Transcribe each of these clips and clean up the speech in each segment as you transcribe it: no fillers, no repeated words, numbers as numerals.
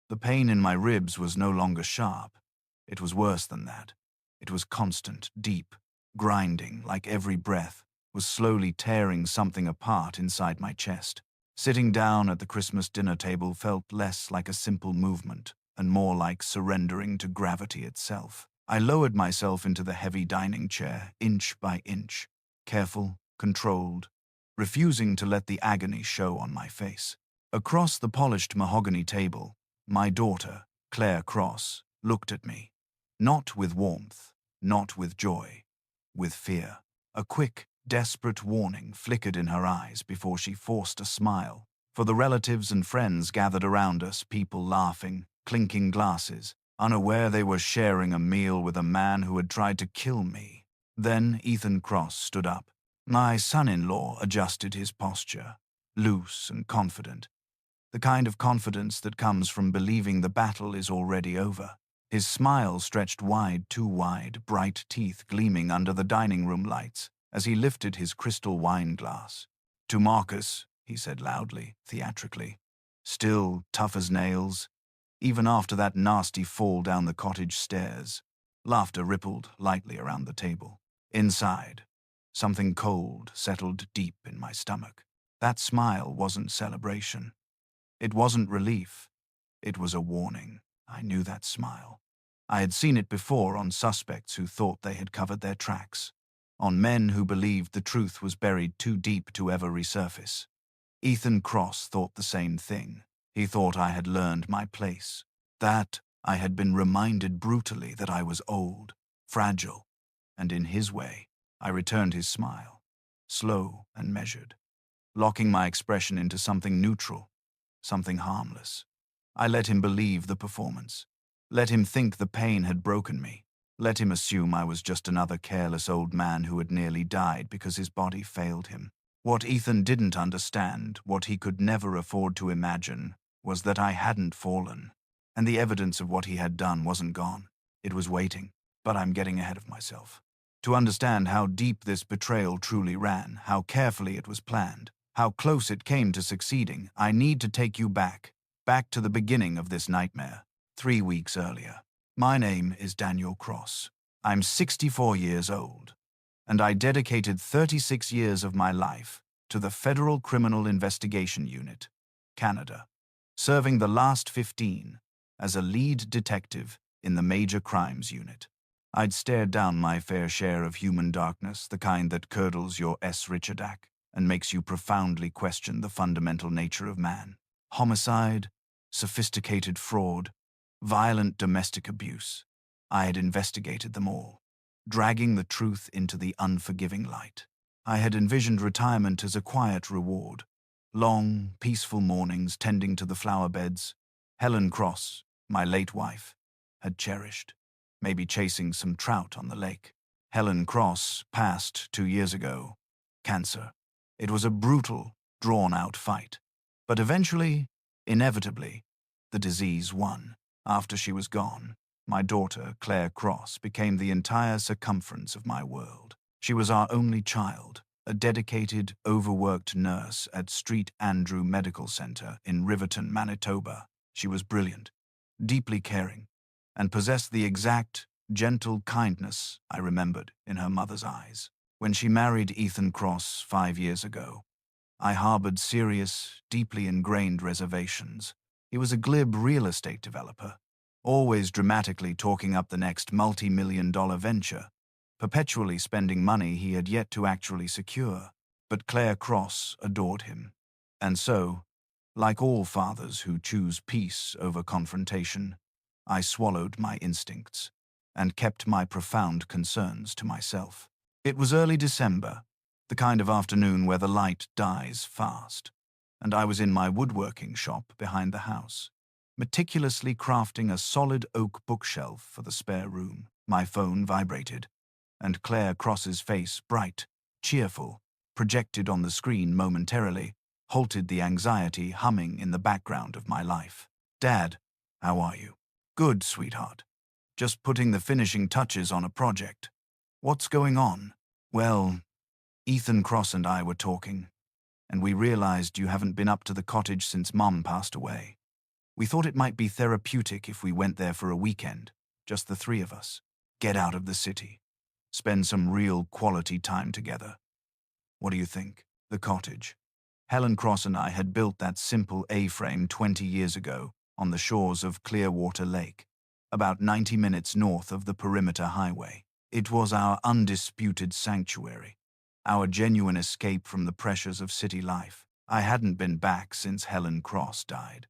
The pain in my ribs was no longer sharp. It was worse than that. It was constant, deep, grinding, like every breath was slowly tearing something apart inside my chest. Sitting down at the Christmas dinner table felt less like a simple movement and more like surrendering to gravity itself. I lowered myself into the heavy dining chair, inch by inch, careful, controlled, refusing to let the agony show on my face. Across the polished mahogany table, my daughter, Claire Cross, looked at me. Not with warmth, not with joy, with fear. A quick, desperate warning flickered in her eyes before she forced a smile. For the relatives and friends gathered around us, people laughing, clinking glasses, unaware they were sharing a meal with a man who had tried to kill me. Then Ethan Cross stood up. My son-in-law adjusted his posture, loose and confident, the kind of confidence that comes from believing the battle is already over. His smile stretched wide, too wide, bright teeth gleaming under the dining room lights as he lifted his crystal wine glass. To Marcus, he said loudly, theatrically, still tough as nails, even after that nasty fall down the cottage stairs. Laughter rippled lightly around the table. Inside, something cold settled deep in my stomach. That smile wasn't celebration. It wasn't relief. It was a warning. I knew that smile. I had seen it before on suspects who thought they had covered their tracks, on men who believed the truth was buried too deep to ever resurface. Ethan Cross thought the same thing. He thought I had learned my place, that I had been reminded brutally that I was old, fragile, and in his way, I returned his smile, slow and measured, locking my expression into something neutral, something harmless. I let him believe the performance. Let him think the pain had broken me. Let him assume I was just another careless old man who had nearly died because his body failed him. What Ethan didn't understand, what he could never afford to imagine, was that I hadn't fallen, and the evidence of what he had done wasn't gone. It was waiting, but I'm getting ahead of myself. To understand how deep this betrayal truly ran, how carefully it was planned, how close it came to succeeding, I need to take you back to the beginning of this nightmare, 3 weeks earlier. My name is Daniel Cross. I'm 64 years old, and I dedicated 36 years of my life to the Federal Criminal Investigation Unit, Canada, serving the last 15 as a lead detective in the Major Crimes Unit. I'd stared down my fair share of human darkness, the kind that curdles your Richardac and makes you profoundly question the fundamental nature of man. Homicide, sophisticated fraud, violent domestic abuse. I had investigated them all, dragging the truth into the unforgiving light. I had envisioned retirement as a quiet reward. Long, peaceful mornings tending to the flower beds Helen Cross, my late wife, had cherished, maybe chasing some trout on the lake. Helen Cross passed 2 years ago. Cancer. It was a brutal, drawn-out fight. But eventually, inevitably, the disease won. After she was gone, my daughter, Claire Cross, became the entire circumference of my world. She was our only child, a dedicated, overworked nurse at Street Andrew Medical Center in Riverton, Manitoba. She was brilliant, deeply caring, and possessed the exact, gentle kindness I remembered in her mother's eyes. When she married Ethan Cross 5 years ago, I harbored serious, deeply ingrained reservations. He was a glib real estate developer, always dramatically talking up the next multi-million-dollar venture, perpetually spending money he had yet to actually secure. But Claire Cross adored him. And so, like all fathers who choose peace over confrontation, I swallowed my instincts and kept my profound concerns to myself. It was early December, the kind of afternoon where the light dies fast, and I was in my woodworking shop behind the house, meticulously crafting a solid oak bookshelf for the spare room. My phone vibrated, and Claire Cross's face, bright, cheerful, projected on the screen momentarily, halted the anxiety humming in the background of my life. "Dad, how are you?" "Good, sweetheart. Just putting the finishing touches on a project." "What's going on?" "Well, Ethan Cross and I were talking, and we realized you haven't been up to the cottage since Mom passed away. We thought it might be therapeutic if we went there for a weekend, just the three of us. Get out of the city. Spend some real quality time together. What do you think? The cottage. Helen Cross and I had built that simple A-frame 20 years ago on the shores of Clearwater Lake, about 90 minutes north of the Perimeter Highway. It was our undisputed sanctuary, our genuine escape from the pressures of city life. I hadn't been back since Helen Cross died.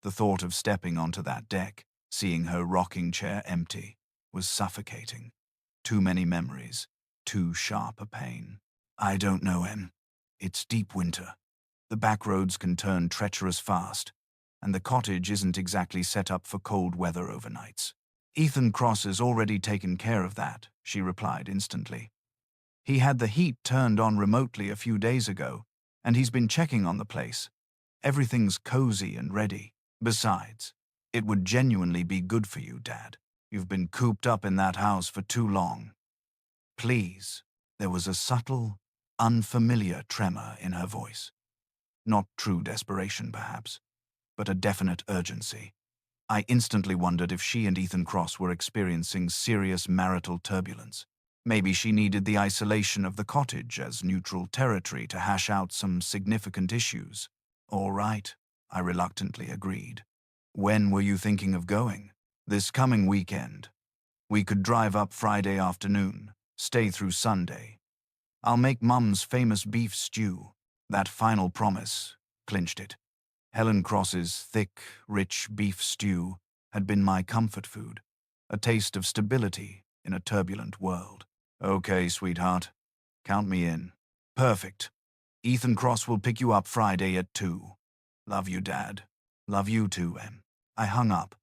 The thought of stepping onto that deck, seeing her rocking chair empty, was suffocating. Too many memories, too sharp a pain. I don't know, Em. It's deep winter. The back roads can turn treacherous fast, and the cottage isn't exactly set up for cold weather overnights. Ethan Cross has already taken care of that, she replied instantly. He had the heat turned on remotely a few days ago, and he's been checking on the place. Everything's cozy and ready. Besides, it would genuinely be good for you, Dad. You've been cooped up in that house for too long. Please. There was a subtle, unfamiliar tremor in her voice. Not true desperation, perhaps, but a definite urgency. I instantly wondered if she and Ethan Cross were experiencing serious marital turbulence. Maybe she needed the isolation of the cottage as neutral territory to hash out some significant issues. All right, I reluctantly agreed. When were you thinking of going? This coming weekend. We could drive up Friday afternoon, stay through Sunday. I'll make Mum's famous beef stew. That final promise clinched it. Helen Cross's thick, rich beef stew had been my comfort food, a taste of stability in a turbulent world. Okay, sweetheart. Count me in. Perfect. Ethan Cross will pick you up Friday at 2. Love you, Dad. Love you too, Em. I hung up,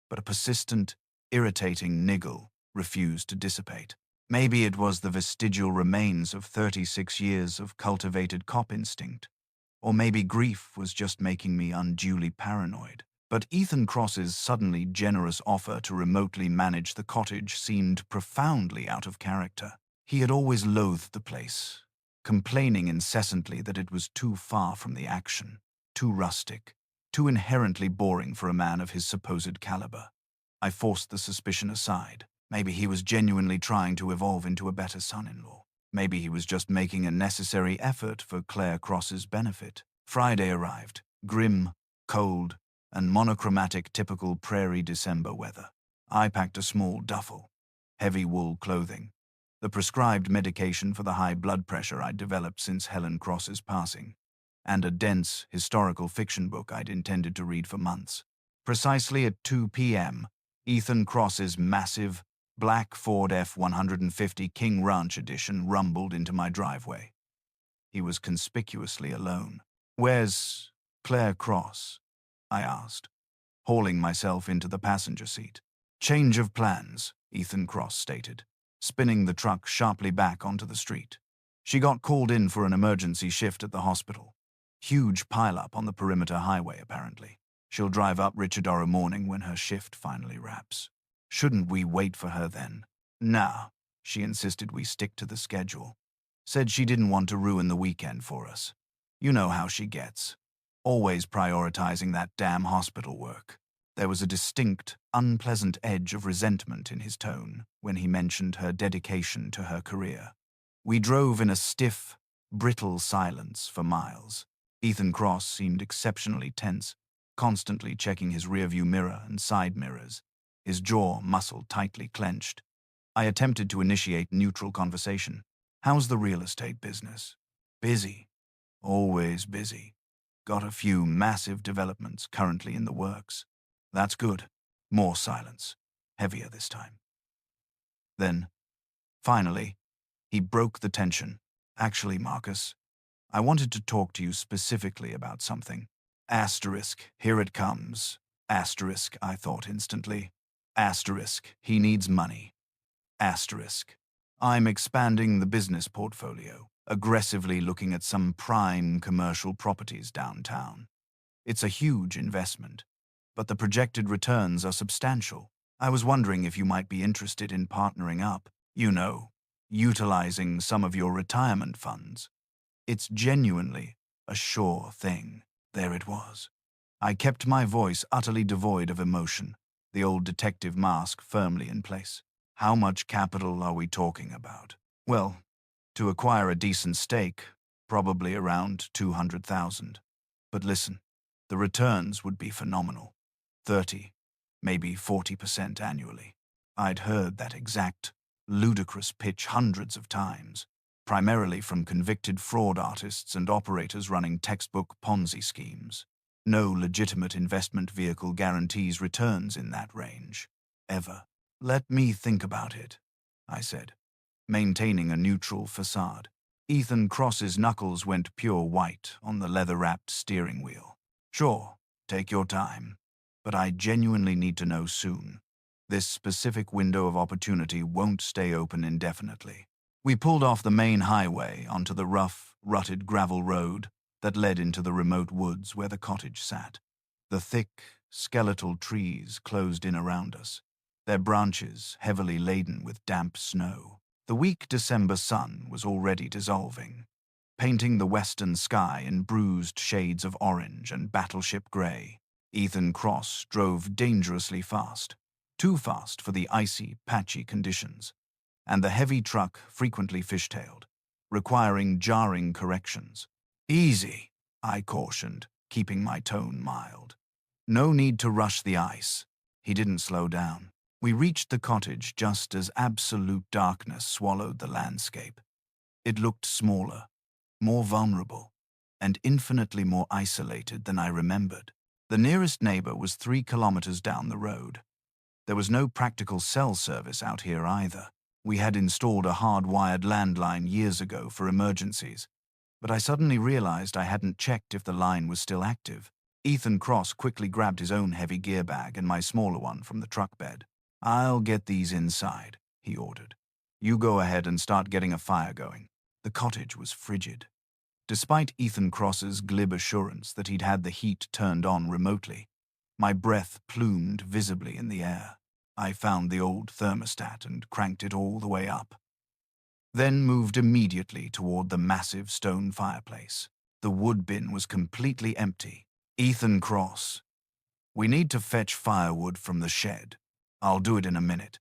but a persistent, irritating niggle refused to dissipate. Maybe it was the vestigial remains of 36 years of cultivated cop instinct. Or maybe grief was just making me unduly paranoid. But Ethan Cross's suddenly generous offer to remotely manage the cottage seemed profoundly out of character. He had always loathed the place, complaining incessantly that it was too far from the action, too rustic, too inherently boring for a man of his supposed caliber. I forced the suspicion aside. Maybe he was genuinely trying to evolve into a better son-in-law. Maybe he was just making a necessary effort for Claire Cross's benefit. Friday arrived, grim, cold, and monochromatic typical prairie December weather. I packed a small duffel, heavy wool clothing, the prescribed medication for the high blood pressure I'd developed since Helen Cross's passing, and a dense historical fiction book I'd intended to read for months. Precisely at 2 p.m., Ethan Cross's massive, black Ford F-150 King Ranch edition rumbled into my driveway. He was conspicuously alone. "Where's Claire Cross?" I asked, hauling myself into the passenger seat. "Change of plans," Ethan Cross stated, spinning the truck sharply back onto the street. "She got called in for an emergency shift at the hospital. Huge pileup on the Perimeter Highway, apparently. She'll drive up Richardoro morning when her shift finally wraps." "Shouldn't we wait for her then?" "Nah," she insisted we stick to the schedule. Said she didn't want to ruin the weekend for us. You know how she gets. Always prioritizing that damn hospital work. There was a distinct, unpleasant edge of resentment in his tone when he mentioned her dedication to her career. We drove in a stiff, brittle silence for miles. Ethan Cross seemed exceptionally tense, constantly checking his rearview mirror and side mirrors, his jaw muscle tightly clenched. I attempted to initiate neutral conversation. "How's the real estate business?" "Busy. Always busy. Got a few massive developments currently in the works." "That's good." More silence, heavier this time. Then, finally, he broke the tension. "Actually, Marcus, I wanted to talk to you specifically about something." Asterisk, here it comes. Asterisk, I thought instantly. Asterisk, he needs money. Asterisk, I'm expanding the business portfolio, aggressively looking at some prime commercial properties downtown. It's a huge investment, but the projected returns are substantial. I was wondering if you might be interested in partnering up, utilizing some of your retirement funds. It's genuinely a sure thing. There it was. I kept my voice utterly devoid of emotion, the old detective mask firmly in place. How much capital are we talking about? Well, to acquire a decent stake, probably around 200,000. But listen, the returns would be phenomenal. 30, maybe 40% annually. I'd heard that exact, ludicrous pitch hundreds of times, primarily from convicted fraud artists and operators running textbook Ponzi schemes. No legitimate investment vehicle guarantees returns in that range. Ever. Let me think about it, I said, maintaining a neutral facade. Ethan Cross's knuckles went pure white on the leather-wrapped steering wheel. Sure, take your time, but I genuinely need to know soon. This specific window of opportunity won't stay open indefinitely. We pulled off the main highway onto the rough, rutted gravel road that led into the remote woods where the cottage sat. The thick, skeletal trees closed in around us, their branches heavily laden with damp snow. The weak December sun was already dissolving, painting the western sky in bruised shades of orange and battleship gray. Ethan Cross drove dangerously fast, too fast for the icy, patchy conditions, and the heavy truck frequently fishtailed, requiring jarring corrections. Easy, I cautioned, keeping my tone mild. No need to rush the ice. He didn't slow down. We reached the cottage just as absolute darkness swallowed the landscape. It looked smaller, more vulnerable, and infinitely more isolated than I remembered. The nearest neighbor was 3 kilometers down the road. There was no practical cell service out here either. We had installed a hard-wired landline years ago for emergencies, but I suddenly realized I hadn't checked if the line was still active. Ethan Cross quickly grabbed his own heavy gear bag and my smaller one from the truck bed. "I'll get these inside," he ordered. "You go ahead and start getting a fire going." The cottage was frigid. Despite Ethan Cross's glib assurance that he'd had the heat turned on remotely, my breath plumed visibly in the air. I found the old thermostat and cranked it all the way up, then moved immediately toward the massive stone fireplace. The wood bin was completely empty. "Ethan Cross, we need to fetch firewood from the shed. I'll do it in a minute.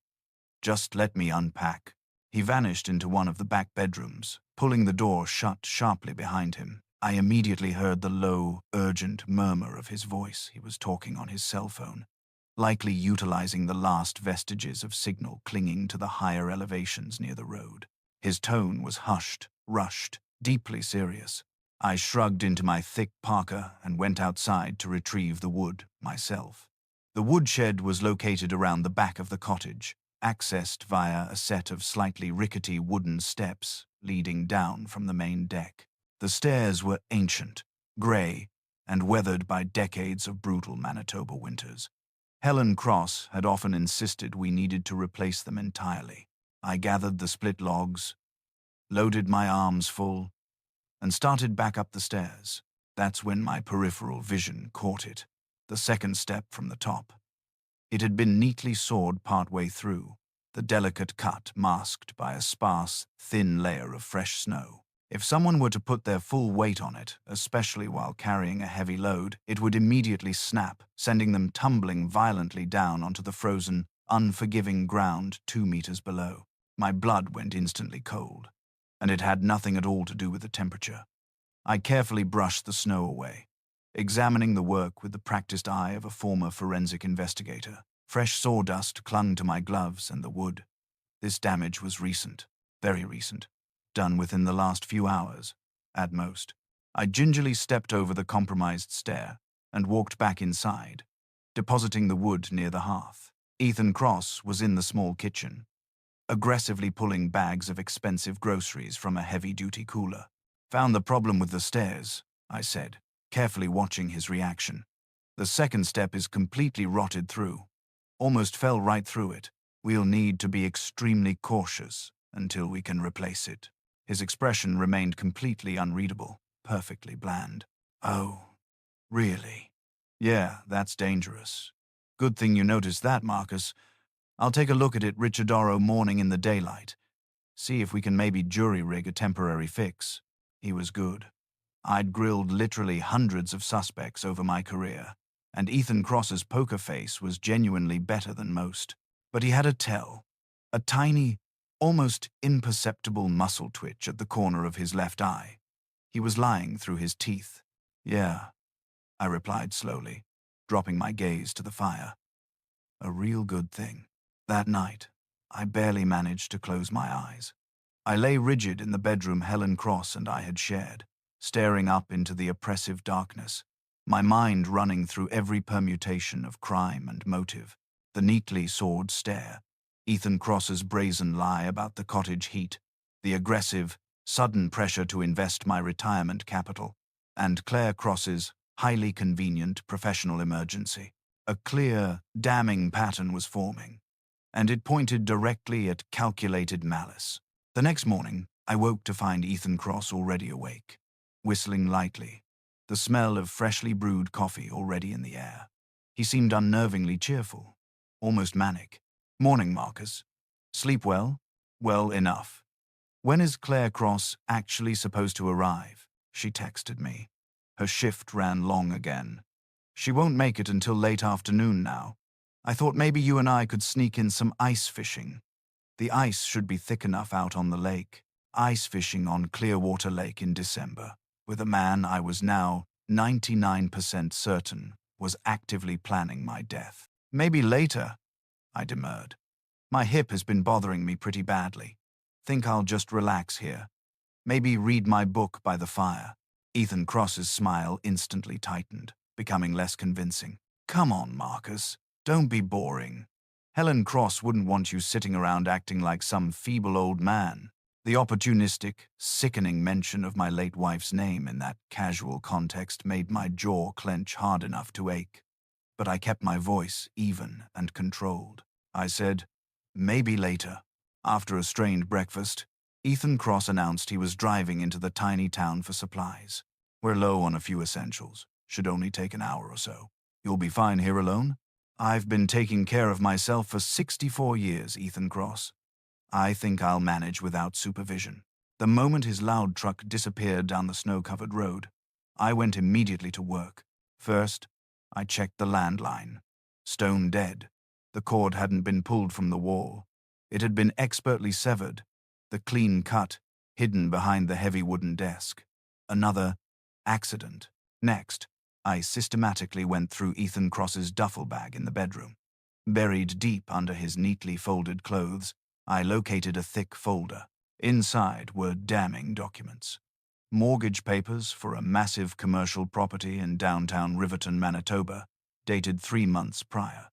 Just let me unpack." He vanished into one of the back bedrooms, pulling the door shut sharply behind him. I immediately heard the low, urgent murmur of his voice. He was talking on his cell phone, likely utilizing the last vestiges of signal clinging to the higher elevations near the road. His tone was hushed, rushed, deeply serious. I shrugged into my thick parka and went outside to retrieve the wood myself. The woodshed was located around the back of the cottage, accessed via a set of slightly rickety wooden steps leading down from the main deck. The stairs were ancient, gray, and weathered by decades of brutal Manitoba winters. Helen Cross had often insisted we needed to replace them entirely. I gathered the split logs, loaded my arms full, and started back up the stairs. That's when my peripheral vision caught it, the second step from the top. It had been neatly sawed partway through, the delicate cut masked by a sparse, thin layer of fresh snow. If someone were to put their full weight on it, especially while carrying a heavy load, it would immediately snap, sending them tumbling violently down onto the frozen, unforgiving ground 2 meters below. My blood went instantly cold, and it had nothing at all to do with the temperature. I carefully brushed the snow away, examining the work with the practiced eye of a former forensic investigator. Fresh sawdust clung to my gloves and the wood. This damage was recent, very recent, done within the last few hours, at most. I gingerly stepped over the compromised stair and walked back inside, depositing the wood near the hearth. Ethan Cross was in the small kitchen, aggressively pulling bags of expensive groceries from a heavy-duty cooler. "Found the problem with the stairs," I said, carefully watching his reaction. "The second step is completely rotted through. Almost fell right through it. We'll need to be extremely cautious until we can replace it." His expression remained completely unreadable, perfectly bland. "Oh, really? Yeah, that's dangerous. Good thing you noticed that, Marcus. I'll take a look at it Richardoro morning in the daylight. See if we can maybe jury-rig a temporary fix." He was good. I'd grilled literally hundreds of suspects over my career, and Ethan Cross's poker face was genuinely better than most. But he had a tell, a tiny, almost imperceptible muscle twitch at the corner of his left eye. He was lying through his teeth. Yeah, I replied slowly, dropping my gaze to the fire. A real good thing. That night, I barely managed to close my eyes. I lay rigid in the bedroom Helen Cross and I had shared, staring up into the oppressive darkness, my mind running through every permutation of crime and motive. The neatly sawed stare, Ethan Cross's brazen lie about the cottage heat, the aggressive, sudden pressure to invest my retirement capital, and Claire Cross's highly convenient professional emergency. A clear, damning pattern was forming, and it pointed directly at calculated malice. The next morning, I woke to find Ethan Cross already awake, whistling lightly, the smell of freshly brewed coffee already in the air. He seemed unnervingly cheerful, almost manic. Morning, Marcus. Sleep well? Well enough. When is Claire Cross actually supposed to arrive? She texted me. Her shift ran long again. She won't make it until late afternoon now. I thought maybe you and I could sneak in some ice fishing. The ice should be thick enough out on the lake. Ice fishing on Clearwater Lake in December, with a man I was now 99% certain was actively planning my death. Maybe later, I demurred. My hip has been bothering me pretty badly. Think I'll just relax here. Maybe read my book by the fire. Ethan Cross's smile instantly tightened, becoming less convincing. Come on, Marcus. Don't be boring. Helen Cross wouldn't want you sitting around acting like some feeble old man. The opportunistic, sickening mention of my late wife's name in that casual context made my jaw clench hard enough to ache. But I kept my voice even and controlled. I said, maybe later. After a strained breakfast, Ethan Cross announced he was driving into the tiny town for supplies. We're low on a few essentials. Should only take an hour or so. You'll be fine here alone? I've been taking care of myself for 64 years, Ethan Cross. I think I'll manage without supervision. The moment his loud truck disappeared down the snow-covered road, I went immediately to work. First, I checked the landline. Stone dead. The cord hadn't been pulled from the wall. It had been expertly severed, the clean cut hidden behind the heavy wooden desk. Another accident. Next, I systematically went through Ethan Cross's duffel bag in the bedroom. Buried deep under his neatly folded clothes, I located a thick folder. Inside were damning documents. Mortgage papers for a massive commercial property in downtown Riverton, Manitoba, dated 3 months prior.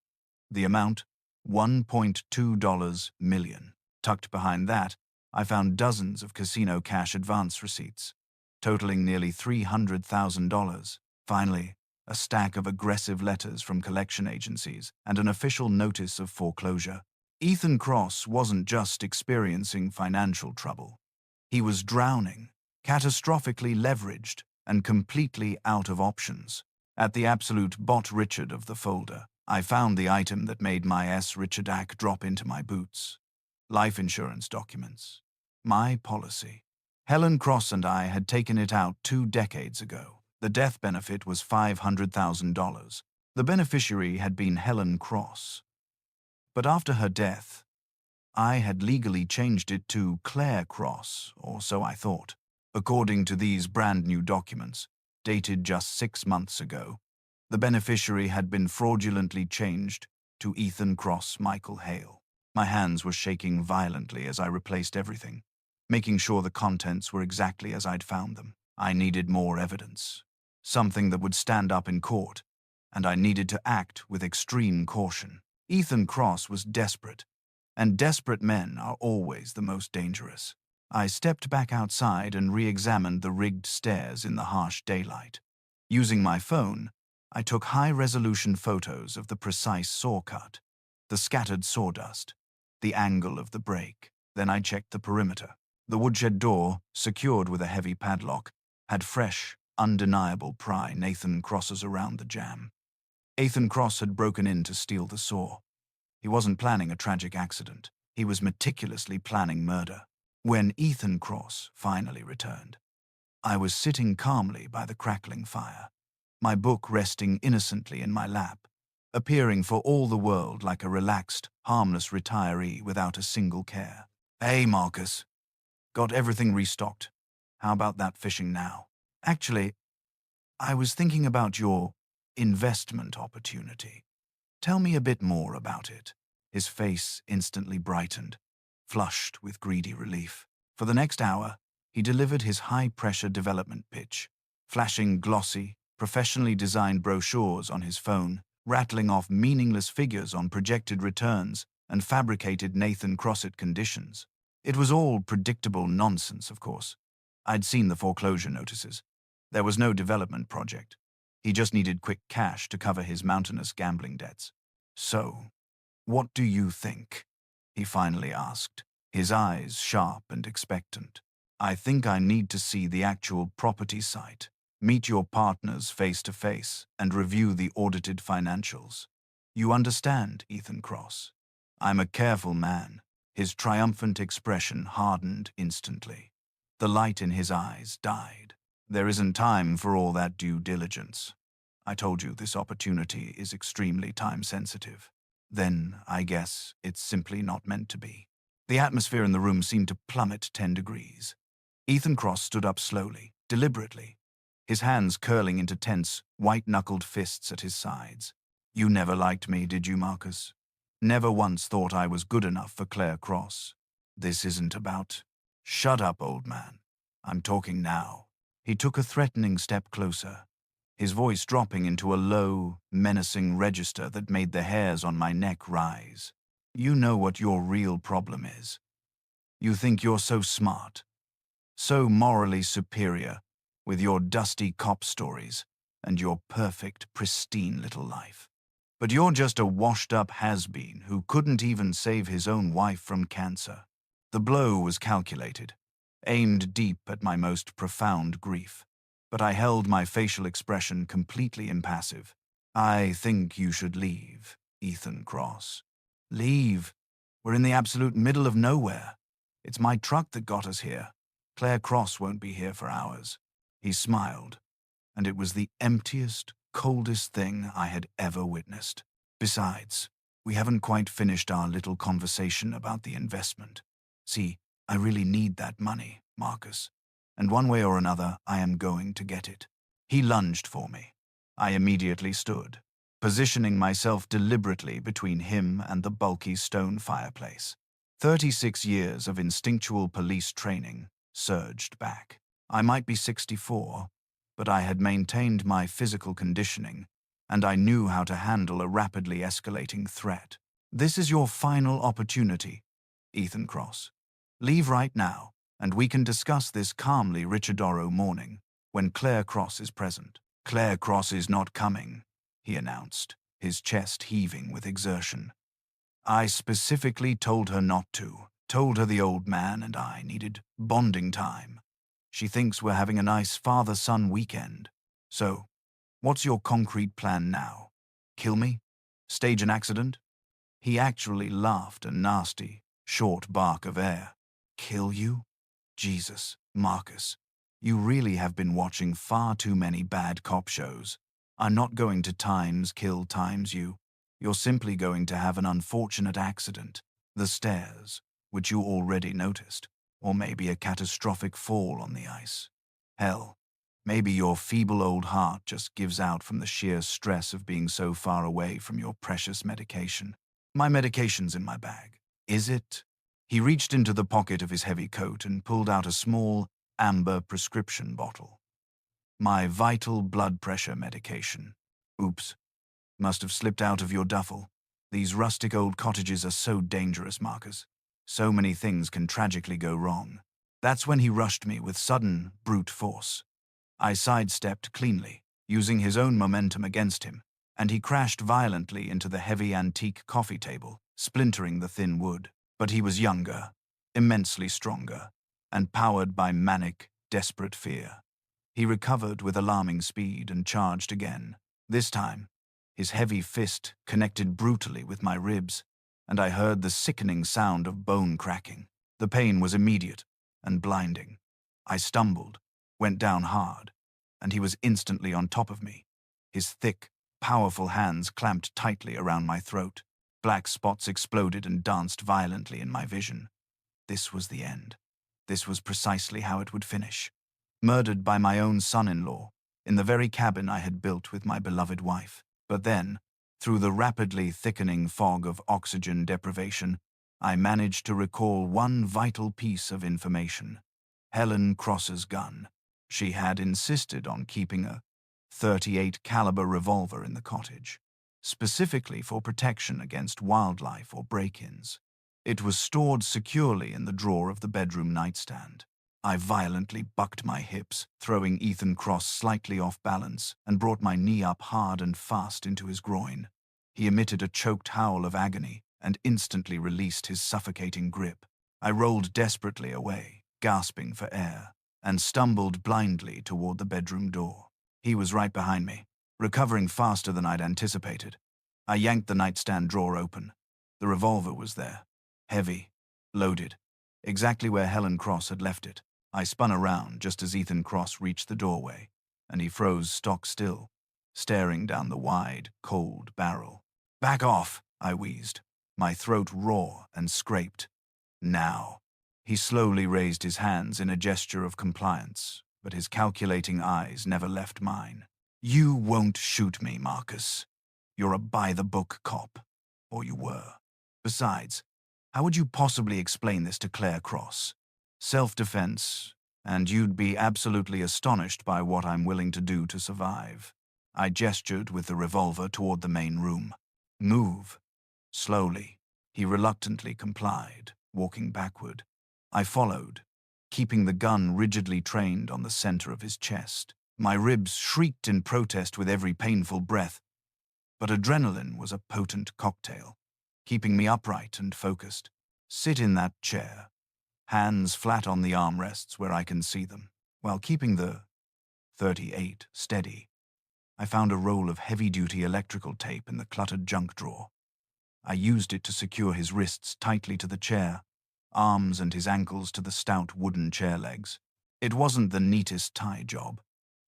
The amount, $1.2 million. Tucked behind that, I found dozens of casino cash advance receipts, totaling nearly $300,000. Finally, a stack of aggressive letters from collection agencies and an official notice of foreclosure. Ethan Cross wasn't just experiencing financial trouble. He was drowning, catastrophically leveraged, and completely out of options. At the absolute bot Richard of the folder, I found the item that made my Richard Ack drop into my boots. Life insurance documents. My policy. Helen Cross and I had taken it out 2 decades ago. The death benefit was $500,000. The beneficiary had been Helen Cross. But after her death, I had legally changed it to Claire Cross, or so I thought. According to these brand new documents, dated just 6 months ago, the beneficiary had been fraudulently changed to Ethan Cross Michael Hale. My hands were shaking violently as I replaced everything, making sure the contents were exactly as I'd found them. I needed more evidence, something that would stand up in court, and I needed to act with extreme caution. Ethan Cross was desperate, and desperate men are always the most dangerous. I stepped back outside and re-examined the rigged stairs in the harsh daylight. Using my phone, I took high-resolution photos of the precise saw cut, the scattered sawdust, the angle of the break. Then I checked the perimeter. The woodshed door, secured with a heavy padlock, had fresh, undeniable pry Nathan Cross's around the jam. Ethan Cross had broken in to steal the saw. He wasn't planning a tragic accident. He was meticulously planning murder. When Ethan Cross finally returned, I was sitting calmly by the crackling fire, my book resting innocently in my lap, appearing for all the world like a relaxed, harmless retiree without a single care. Hey, Marcus. Got everything restocked. How about that fishing now? Actually, I was thinking about your investment opportunity. Tell me a bit more about it. His face instantly brightened, flushed with greedy relief. For the next hour, he delivered his high-pressure development pitch, flashing glossy, professionally designed brochures on his phone, rattling off meaningless figures on projected returns and fabricated Nathan Crossett conditions. It was all predictable nonsense, of course. I'd seen the foreclosure notices. There was no development project. He just needed quick cash to cover his mountainous gambling debts. So, what do you think? He finally asked, his eyes sharp and expectant. I think I need to see the actual property site, meet your partners face to face, and review the audited financials. You understand, Ethan Cross? I'm a careful man. His triumphant expression hardened instantly. The light in his eyes died. There isn't time for all that due diligence. I told you this opportunity is extremely time-sensitive. Then, I guess, it's simply not meant to be. The atmosphere in the room seemed to plummet 10 degrees. Ethan Cross stood up slowly, deliberately, his hands curling into tense, white-knuckled fists at his sides. You never liked me, did you, Marcus? Never once thought I was good enough for Claire Cross. This isn't about... Shut up, old man. I'm talking now. He took a threatening step closer, his voice dropping into a low, menacing register that made the hairs on my neck rise. You know what your real problem is. You think you're so smart, so morally superior, with your dusty cop stories and your perfect, pristine little life. But you're just a washed-up has-been who couldn't even save his own wife from cancer. The blow was calculated, aimed deep at my most profound grief. But I held my facial expression completely impassive. I think you should leave, Ethan Cross. Leave? We're in the absolute middle of nowhere. It's my truck that got us here. Claire Cross won't be here for hours. He smiled, and it was the emptiest, coldest thing I had ever witnessed. Besides, we haven't quite finished our little conversation about the investment. See, I really need that money, Marcus, and one way or another I am going to get it. He lunged for me. I immediately stood, positioning myself deliberately between him and the bulky stone fireplace. 36 years of instinctual police training surged back. I might be 64, but I had maintained my physical conditioning, and I knew how to handle a rapidly escalating threat. This is your final opportunity, Ethan Cross. Leave right now, and we can discuss this calmly Richardoro morning, when Claire Cross is present. Claire Cross is not coming, he announced, his chest heaving with exertion. I specifically told her not to, told her the old man and I needed bonding time. She thinks we're having a nice father-son weekend. So, what's your concrete plan now? Kill me? Stage an accident? He actually laughed a nasty, short bark of air. Kill you? Jesus, Marcus, you really have been watching far too many bad cop shows. I'm not going to kill you. You're simply going to have an unfortunate accident, the stairs, which you already noticed, or maybe a catastrophic fall on the ice. Hell, maybe your feeble old heart just gives out from the sheer stress of being so far away from your precious medication. My medication's in my bag. Is it? He reached into the pocket of his heavy coat and pulled out a small, amber prescription bottle. My vital blood pressure medication. Oops. Must have slipped out of your duffel. These rustic old cottages are so dangerous, Marcus. So many things can tragically go wrong. That's when he rushed me with sudden, brute force. I sidestepped cleanly, using his own momentum against him, and he crashed violently into the heavy antique coffee table, splintering the thin wood. But he was younger, immensely stronger, and powered by manic, desperate fear. He recovered with alarming speed and charged again. This time, his heavy fist connected brutally with my ribs, and I heard the sickening sound of bone cracking. The pain was immediate and blinding. I stumbled, went down hard, and he was instantly on top of me, His thick, powerful hands clamped tightly around my throat. Black spots exploded and danced violently in my vision. This was the end. This was precisely how it would finish. Murdered by my own son-in-law, in the very cabin I had built with my beloved wife. But then, through the rapidly thickening fog of oxygen deprivation, I managed to recall one vital piece of information. Helen Cross's gun. She had insisted on keeping a .38 caliber revolver in the cottage, specifically for protection against wildlife or break-ins. It was stored securely in the drawer of the bedroom nightstand. I violently bucked my hips, throwing Ethan Cross slightly off balance, and brought my knee up hard and fast into his groin. He emitted a choked howl of agony and instantly released his suffocating grip. I rolled desperately away, gasping for air, and stumbled blindly toward the bedroom door. He was right behind me, recovering faster than I'd anticipated. I yanked the nightstand drawer open. The revolver was there, heavy, loaded, exactly where Helen Cross had left it. I spun around just as Ethan Cross reached the doorway, and he froze stock still, staring down the wide, cold barrel. "Back off," I wheezed, my throat raw and scraped. "Now." He slowly raised his hands in a gesture of compliance, but his calculating eyes never left mine. "You won't shoot me, Marcus. You're a by-the-book cop. Or you were. Besides, how would you possibly explain this to Claire Cross? Self-defense, and you'd be absolutely astonished by what I'm willing to do to survive." I gestured with the revolver toward the main room. "Move." Slowly. He reluctantly complied, walking backward. I followed, keeping the gun rigidly trained on the center of his chest. My ribs shrieked in protest with every painful breath, but adrenaline was a potent cocktail, keeping me upright and focused. "Sit in that chair, hands flat on the armrests where I can see them, while keeping the .38 steady." I found a roll of heavy-duty electrical tape in the cluttered junk drawer. I used it to secure his wrists tightly to the chair, arms and his ankles to the stout wooden chair legs. It wasn't the neatest tie job,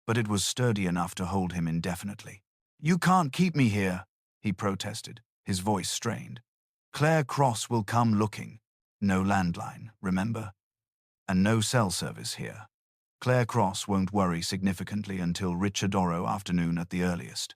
but it was sturdy enough to hold him indefinitely. "You can't keep me here," he protested, his voice strained. "Claire Cross will come looking. No landline, remember? And no cell service here. Claire Cross won't worry significantly until Richardoro afternoon at the earliest.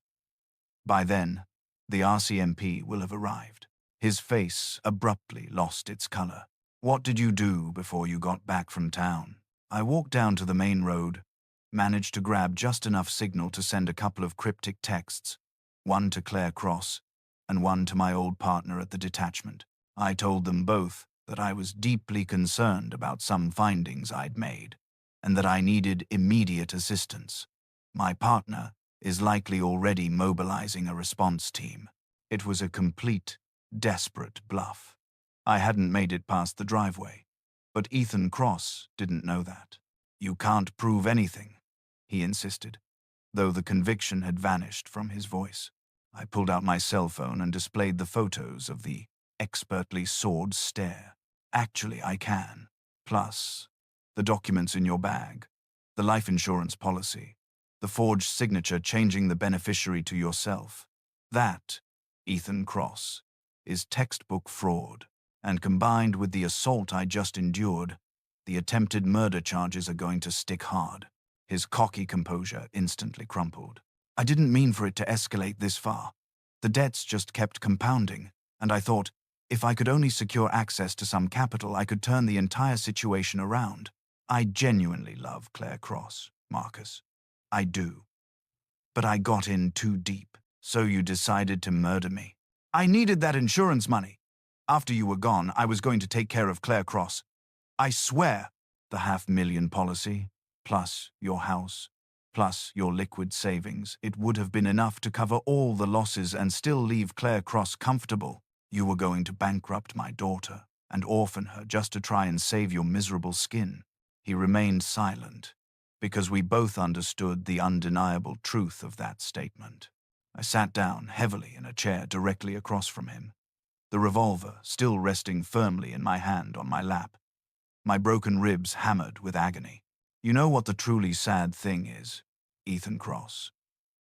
By then, the RCMP will have arrived." His face abruptly lost its color. "What did you do before you got back from town?" I walked down to the main road, managed to grab just enough signal to send a couple of cryptic texts, one to Claire Cross and one to my old partner at the detachment. I told them both that I was deeply concerned about some findings I'd made, and that I needed immediate assistance. My partner is likely already mobilizing a response team. It was a complete, desperate bluff. I hadn't made it past the driveway, but Ethan Cross didn't know that. "You can't prove anything," he insisted, though the conviction had vanished from his voice. I pulled out my cell phone and displayed the photos of the expertly sawed stair. "Actually, I can. Plus, the documents in your bag, the life insurance policy, the forged signature changing the beneficiary to yourself. That, Ethan Cross, is textbook fraud, and combined with the assault I just endured, the attempted murder charges are going to stick hard." His cocky composure instantly crumpled. "I didn't mean for it to escalate this far. The debts just kept compounding, and I thought, if I could only secure access to some capital, I could turn the entire situation around. I genuinely love Claire Cross, Marcus. I do. But I got in too deep, so you decided to murder me. I needed that insurance money. After you were gone, I was going to take care of Claire Cross. I swear, the $500,000 policy, plus your house, plus your liquid savings, it would have been enough to cover all the losses and still leave Claire Cross comfortable. You were going to bankrupt my daughter and orphan her just to try and save your miserable skin." He remained silent, because we both understood the undeniable truth of that statement. I sat down heavily in a chair directly across from him, the revolver still resting firmly in my hand on my lap, my broken ribs hammered with agony. "You know what the truly sad thing is, Ethan Cross?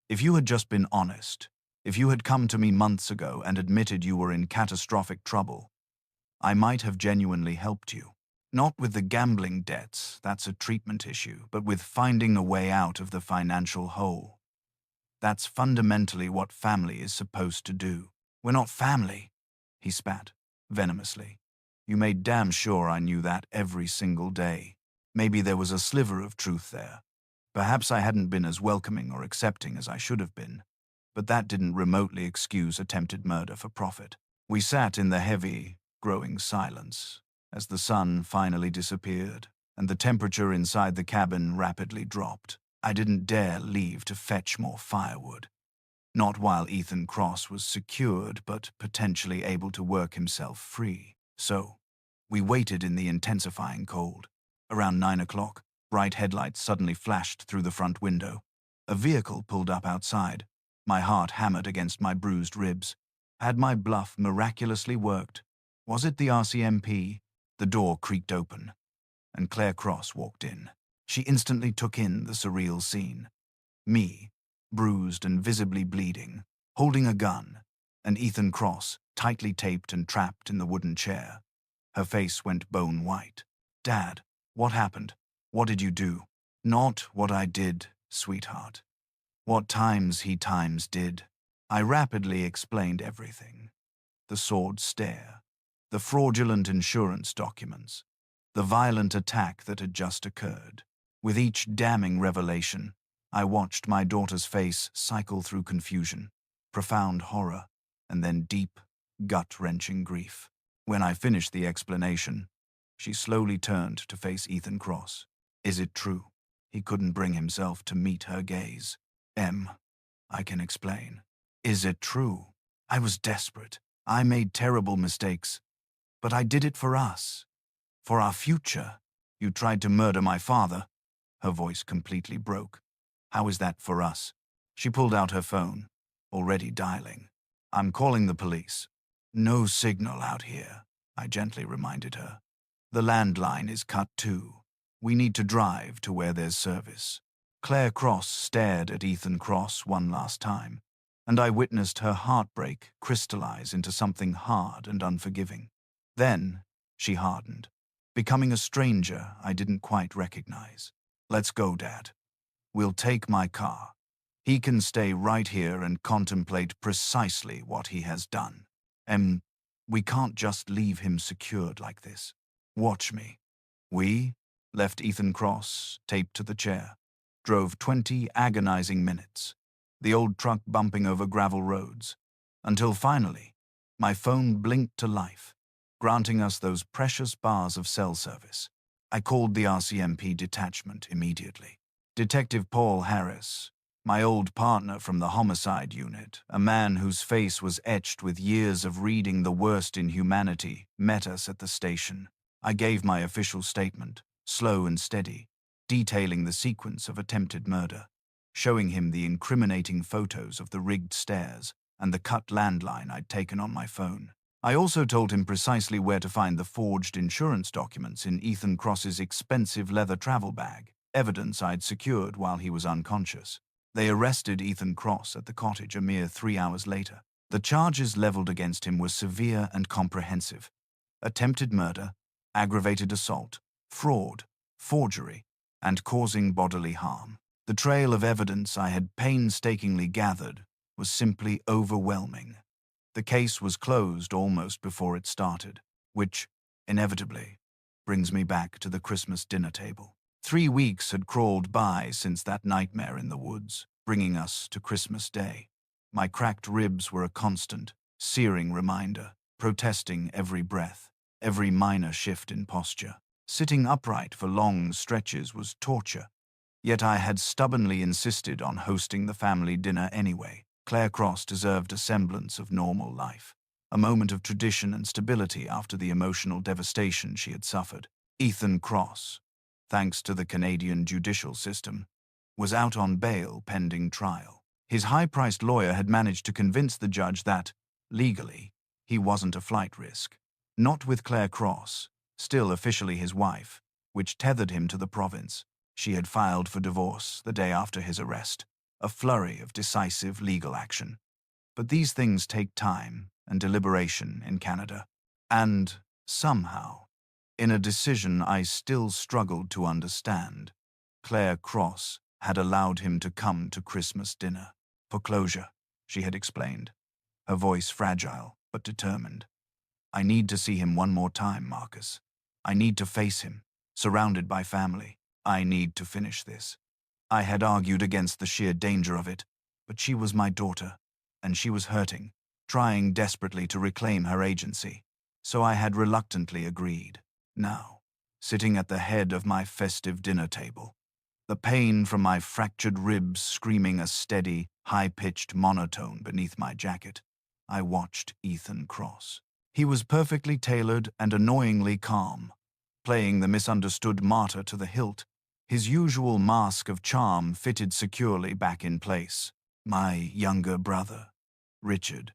If you had just been honest, if you had come to me months ago and admitted you were in catastrophic trouble, I might have genuinely helped you. Not with the gambling debts, that's a treatment issue, but with finding a way out of the financial hole. That's fundamentally what family is supposed to do. We're not family, he spat, venomously. You made damn sure I knew that every single day. Maybe there was a sliver of truth there. Perhaps I hadn't been as welcoming or accepting as I should have been, but that didn't remotely excuse attempted murder for profit. We sat in the heavy, growing silence as the sun finally disappeared and the temperature inside the cabin rapidly dropped. I didn't dare leave to fetch more firewood. Not while Ethan Cross was secured but potentially able to work himself free. So, we waited in the intensifying cold. Around 9 o'clock, bright headlights suddenly flashed through the front window. A vehicle pulled up outside. My heart hammered against my bruised ribs. Had my bluff miraculously worked? Was it the RCMP? The door creaked open, and Claire Cross walked in. She instantly took in the surreal scene. Me, bruised and visibly bleeding, holding a gun, and Ethan Cross, tightly taped and trapped in the wooden chair. Her face went bone white. Dad, what happened? What did you do? Not what I did, sweetheart. What times he times did. I rapidly explained everything. The sword stare, the fraudulent insurance documents, the violent attack that had just occurred. With each damning revelation, I watched my daughter's face cycle through confusion, profound horror, and then deep, gut-wrenching grief. When I finished the explanation, she slowly turned to face Ethan Cross. Is it true? He couldn't bring himself to meet her gaze. I can explain. Is it true? I was desperate. I made terrible mistakes. But I did it for us. For our future. You tried to murder my father. Her voice completely broke. How is that for us? She pulled out her phone, already dialing. I'm calling the police. No signal out here, I gently reminded her. The landline is cut too. We need to drive to where there's service. Claire Cross stared at Ethan Cross one last time, and I witnessed her heartbreak crystallize into something hard and unforgiving. Then, she hardened, becoming a stranger I didn't quite recognize. Let's go, Dad. We'll take my car. He can stay right here and contemplate precisely what he has done. We can't just leave him secured like this. Watch me. We left Ethan Cross taped to the chair, drove 20 agonizing minutes, the old truck bumping over gravel roads, until finally, my phone blinked to life, granting us those precious bars of cell service. I called the RCMP detachment immediately. Detective Paul Harris, my old partner from the homicide unit, a man whose face was etched with years of reading the worst in humanity, met us at the station. I gave my official statement, slow and steady, detailing the sequence of attempted murder, showing him the incriminating photos of the rigged stairs and the cut landline I'd taken on my phone. I also told him precisely where to find the forged insurance documents in Ethan Cross's expensive leather travel bag, evidence I'd secured while he was unconscious. They arrested Ethan Cross at the cottage a mere 3 hours later. The charges leveled against him were severe and comprehensive: attempted murder, aggravated assault, fraud, forgery, and causing bodily harm. The trail of evidence I had painstakingly gathered was simply overwhelming. The case was closed almost before it started, which, inevitably, brings me back to the Christmas dinner table. 3 weeks had crawled by since that nightmare in the woods, bringing us to Christmas Day. My cracked ribs were a constant, searing reminder, protesting every breath, every minor shift in posture. Sitting upright for long stretches was torture, yet I had stubbornly insisted on hosting the family dinner anyway. Claire Cross deserved a semblance of normal life, a moment of tradition and stability after the emotional devastation she had suffered. Ethan Cross, thanks to the Canadian judicial system, was out on bail pending trial. His high-priced lawyer had managed to convince the judge that, legally, he wasn't a flight risk. Not with Claire Cross, still officially his wife, which tethered him to the province. She had filed for divorce the day after his arrest. a flurry of decisive legal action. But these things take time and deliberation in Canada. And, somehow, in a decision I still struggled to understand, Claire Cross had allowed him to come to Christmas dinner. For closure, she had explained, her voice fragile but determined. I need to see him one more time, Marcus. I need to face him, surrounded by family. I need to finish this. I had argued against the sheer danger of it, but she was my daughter, and she was hurting, trying desperately to reclaim her agency. So I had reluctantly agreed. Now, sitting at the head of my festive dinner table, the pain from my fractured ribs screaming a steady, high-pitched monotone beneath my jacket, I watched Ethan Cross. He was perfectly tailored and annoyingly calm, playing the misunderstood martyr to the hilt, his usual mask of charm fitted securely back in place. My younger brother, Richard,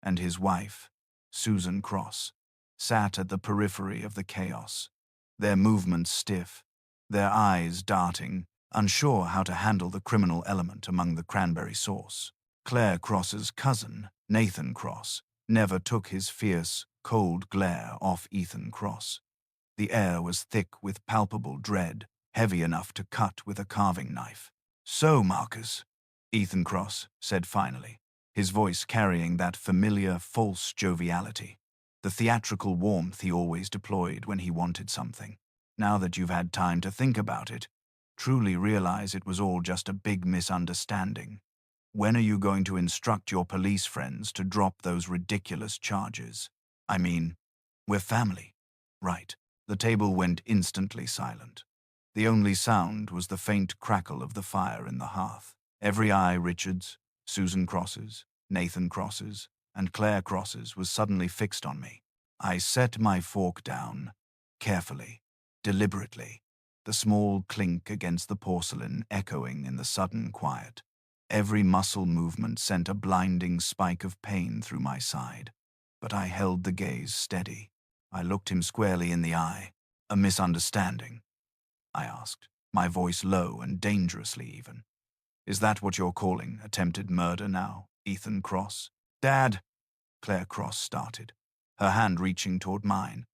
and his wife, Susan Cross, sat at the periphery of the chaos, their movements stiff, their eyes darting, unsure how to handle the criminal element among the cranberry sauce. Claire Cross's cousin, Nathan Cross, never took his fierce, cold glare off Ethan Cross. The air was thick with palpable dread, heavy enough to cut with a carving knife. "So, Marcus," Ethan Cross said finally, his voice carrying that familiar, false joviality, the theatrical warmth he always deployed when he wanted something. "Now that you've had time to think about it, truly realize it was all just a big misunderstanding. When are you going to instruct your police friends to drop those ridiculous charges? I mean, we're family, right?" The table went instantly silent. The only sound was the faint crackle of the fire in the hearth. Every eye Richard's, Susan Cross's, Nathan Cross's, and Claire Cross's was suddenly fixed on me. I set my fork down, carefully, deliberately, the small clink against the porcelain echoing in the sudden quiet. Every muscle movement sent a blinding spike of pain through my side, but I held the gaze steady. I looked him squarely in the eye. "A misunderstanding?" I asked, my voice low and dangerously even. "Is that what you're calling attempted murder now, Ethan Cross?" "Dad," Claire Cross started, her hand reaching toward mine.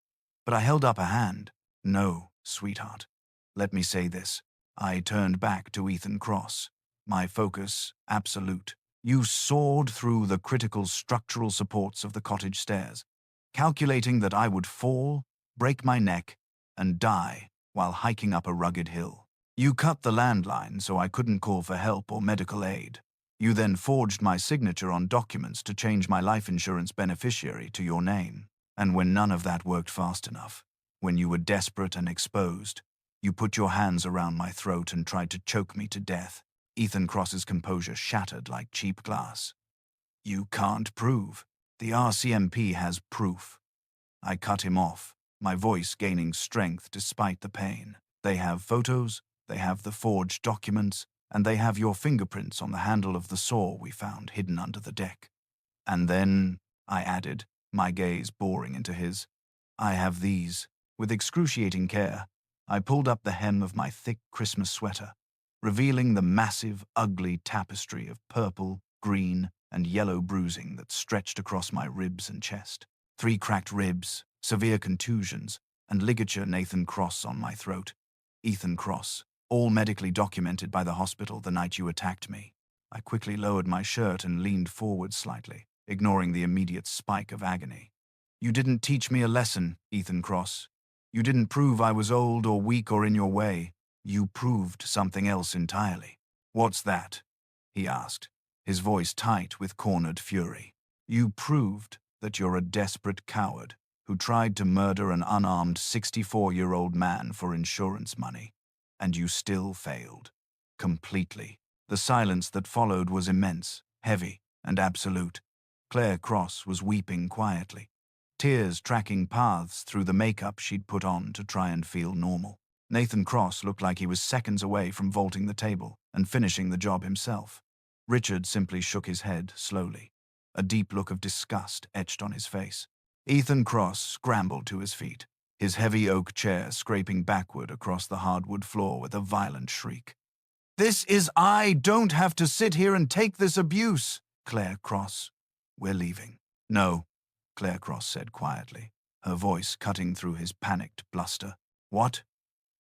But I held up a hand. "No, sweetheart. Let me say this." I turned back to Ethan Cross, my focus absolute. "You soared through the critical structural supports of the cottage stairs, calculating that I would fall, break my neck, and die while hiking up a rugged hill. You cut the landline so I couldn't call for help or medical aid. You then forged my signature on documents to change my life insurance beneficiary to your name. And when none of that worked fast enough, when you were desperate and exposed, you put your hands around my throat and tried to choke me to death." Ethan Cross's composure shattered like cheap glass. "You can't prove. The RCMP has proof." I cut him off, my voice gaining strength despite the pain. "They have photos, they have the forged documents, and they have your fingerprints on the handle of the saw we found hidden under the deck. And then," I added, my gaze boring into his, "I have these." With excruciating care, I pulled up the hem of my thick Christmas sweater, revealing the massive, ugly tapestry of purple, green, and yellow bruising that stretched across my ribs and chest. 3 cracked ribs, severe contusions, and ligature Nathan Cross on my throat. Ethan Cross, all medically documented by the hospital the night you attacked me. I quickly lowered my shirt and leaned forward slightly, ignoring the immediate spike of agony. "You didn't teach me a lesson, Ethan Cross. You didn't prove I was old or weak or in your way. You proved something else entirely." "What's that?" he asked, his voice tight with cornered fury. "You proved that you're a desperate coward who tried to murder an unarmed 64-year-old man for insurance money. And you still failed. Completely." The silence that followed was immense, heavy, and absolute. Claire Cross was weeping quietly, tears tracking paths through the makeup she'd put on to try and feel normal. Nathan Cross looked like he was seconds away from vaulting the table and finishing the job himself. Richard simply shook his head slowly, a deep look of disgust etched on his face. Ethan Cross scrambled to his feet, his heavy oak chair scraping backward across the hardwood floor with a violent shriek. I don't have to sit here and take this abuse. Claire Cross. We're leaving. No, Claire Cross said quietly, her voice cutting through his panicked bluster. What?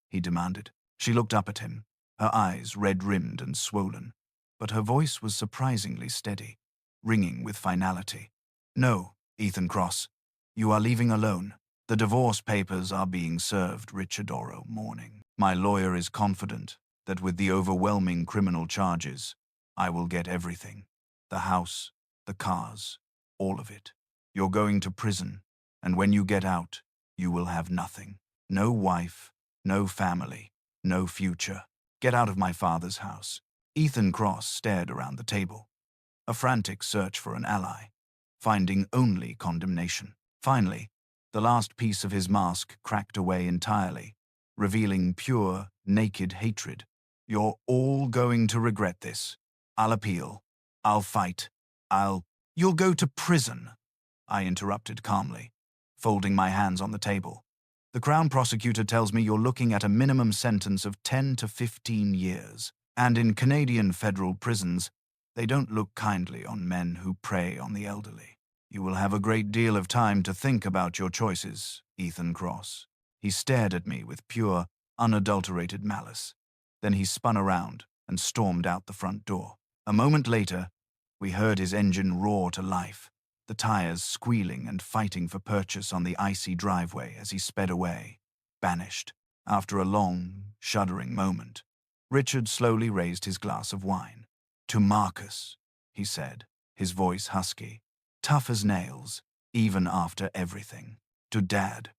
He demanded. She looked up at him, her eyes red-rimmed and swollen, but her voice was surprisingly steady, ringing with finality. No, Ethan Cross, you are leaving alone. The divorce papers are being served Richardoro morning. My lawyer is confident that with the overwhelming criminal charges, I will get everything. The house, the cars, all of it. You're going to prison, and when you get out, you will have nothing. No wife, no family, no future. Get out of my father's house. Ethan Cross stared around the table, a frantic search for an ally, finding only condemnation. Finally, the last piece of his mask cracked away entirely, revealing pure, naked hatred. You're all going to regret this. I'll appeal. I'll fight. You'll go to prison, I interrupted calmly, folding my hands on the table. The Crown Prosecutor tells me you're looking at a minimum sentence of 10 to 15 years. And in Canadian federal prisons, they don't look kindly on men who prey on the elderly. You will have a great deal of time to think about your choices, Ethan Cross. He stared at me with pure, unadulterated malice. Then he spun around and stormed out the front door. A moment later, we heard his engine roar to life, the tires squealing and fighting for purchase on the icy driveway as he sped away, banished. After a long, shuddering moment, Richard slowly raised his glass of wine. To Marcus, he said, his voice husky, tough as nails, even after everything. To Dad,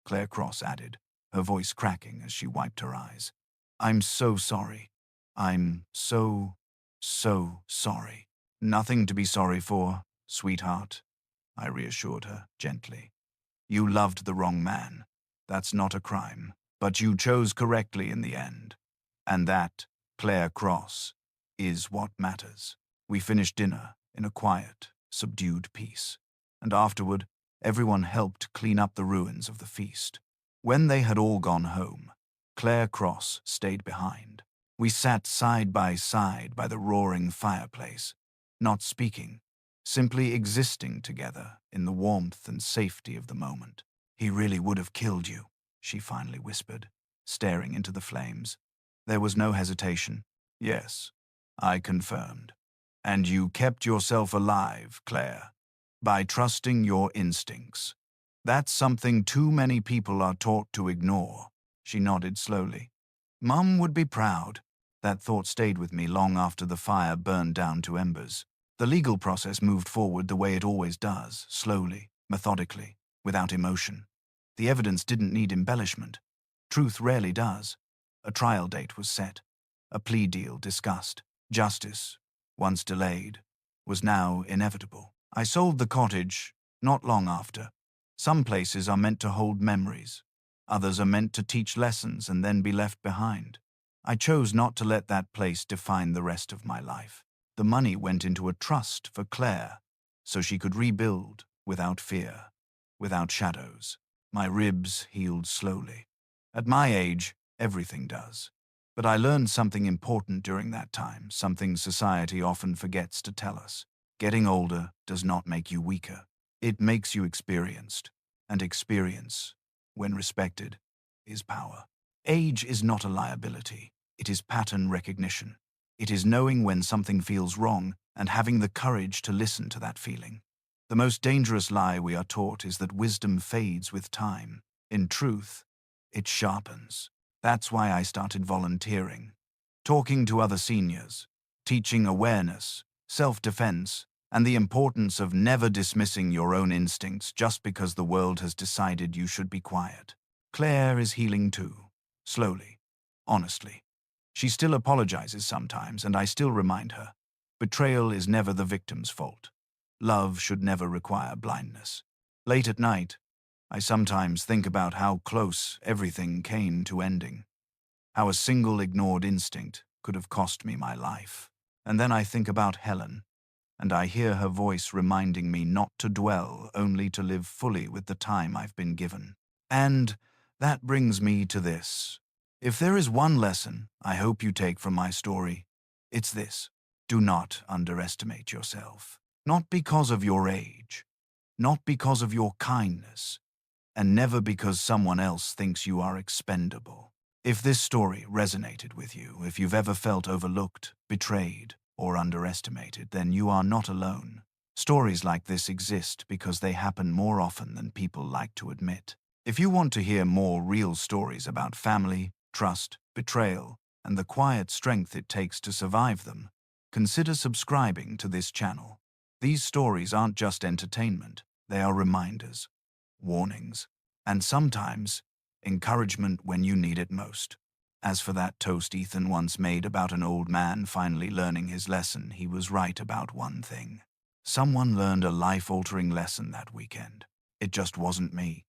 Claire Cross added, her voice cracking as she wiped her eyes. I'm so sorry. I'm so sorry. Nothing to be sorry for, sweetheart, I reassured her gently. You loved the wrong man. That's not a crime. But you chose correctly in the end. And that, Claire Cross, is what matters. We finished dinner in a quiet, subdued peace, and afterward, everyone helped clean up the ruins of the feast. When they had all gone home, Claire Cross stayed behind. We sat side by the roaring fireplace, not speaking, simply existing together in the warmth and safety of the moment. He really would have killed you, she finally whispered, staring into the flames. There was no hesitation. Yes, I confirmed. And you kept yourself alive, Claire, by trusting your instincts. That's something too many people are taught to ignore. She nodded slowly. Mum would be proud. That thought stayed with me long after the fire burned down to embers. The legal process moved forward the way it always does, slowly, methodically, without emotion. The evidence didn't need embellishment. Truth rarely does. A trial date was set. A plea deal discussed. Justice, once delayed, was now inevitable. I sold the cottage not long after. Some places are meant to hold memories. Others are meant to teach lessons and then be left behind. I chose not to let that place define the rest of my life. The money went into a trust for Claire, so she could rebuild without fear, without shadows. My ribs healed slowly. At my age, everything does. But I learned something important during that time, something society often forgets to tell us. Getting older does not make you weaker. It makes you experienced, and experience, when respected, is power. Age is not a liability. It is pattern recognition. It is knowing when something feels wrong and having the courage to listen to that feeling. The most dangerous lie we are taught is that wisdom fades with time. In truth, it sharpens. That's why I started volunteering, talking to other seniors, teaching awareness, self-defense, and the importance of never dismissing your own instincts just because the world has decided you should be quiet. Claire is healing too, slowly, honestly. She still apologizes sometimes, and I still remind her. Betrayal is never the victim's fault. Love should never require blindness. Late at night, I sometimes think about how close everything came to ending, how a single ignored instinct could have cost me my life. And then I think about Helen, and I hear her voice reminding me not to dwell, only to live fully with the time I've been given. And that brings me to this. If there is one lesson I hope you take from my story, it's this: do not underestimate yourself. Not because of your age, not because of your kindness, and never because someone else thinks you are expendable. If this story resonated with you, if you've ever felt overlooked, betrayed, or underestimated, then you are not alone. Stories like this exist because they happen more often than people like to admit. If you want to hear more real stories about family, trust, betrayal, and the quiet strength it takes to survive them, consider subscribing to this channel. These stories aren't just entertainment, they are reminders, warnings, and sometimes encouragement when you need it most. As for that toast Ethan once made about an old man finally learning his lesson, he was right about one thing. Someone learned a life-altering lesson that weekend. It just wasn't me.